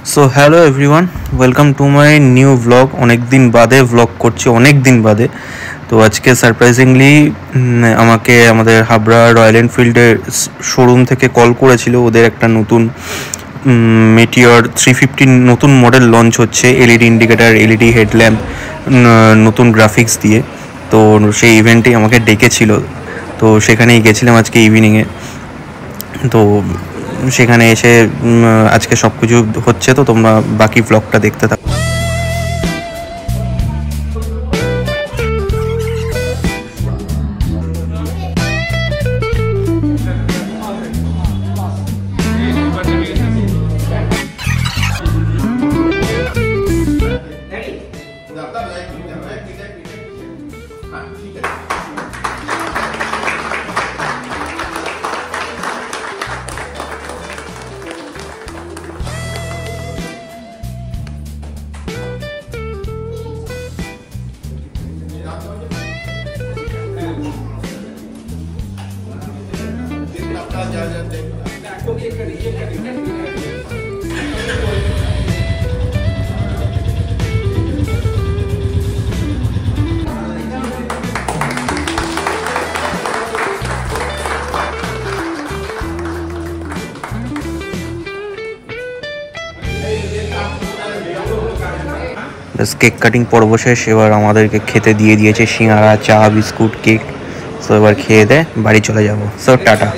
So hello everyone, welcome to my new blog. অনেক দিন বাদে ব্লগ করছি, অনেক দিন বাদে। তো আজকে সারপ্রাইজিংলি আমাকে আমাদের হাবড়া রয়্যাল এনফিল্ডের শোরুম থেকে কল করেছিল। ওদের একটা নতুন মেটিওর 350 নতুন মডেল লঞ্চ হচ্ছে, এলইডি ইন্ডিকেটার, এলইডি হেডল্যাম্প, নতুন গ্রাফিক্স দিয়ে। তো সেই ইভেন্টেই আমাকে ডেকেছিল, তো সেখানেই গেছিলাম আজকে ইভিনিংয়ে। তো সেখানে এসে আজকে সব কিছু হচ্ছে, তো তোমরা বাকি ব্লগটা দেখতে থাকো। কেক কাটিং পর্ব শেষ, এবার আমাদেরকে খেতে দিয়ে দিয়েছে সিঙ্গারা, চা, বিস্কুট, কেক। সো এবার খেয়ে দেয় বাড়ি চলে যাবো। So tata.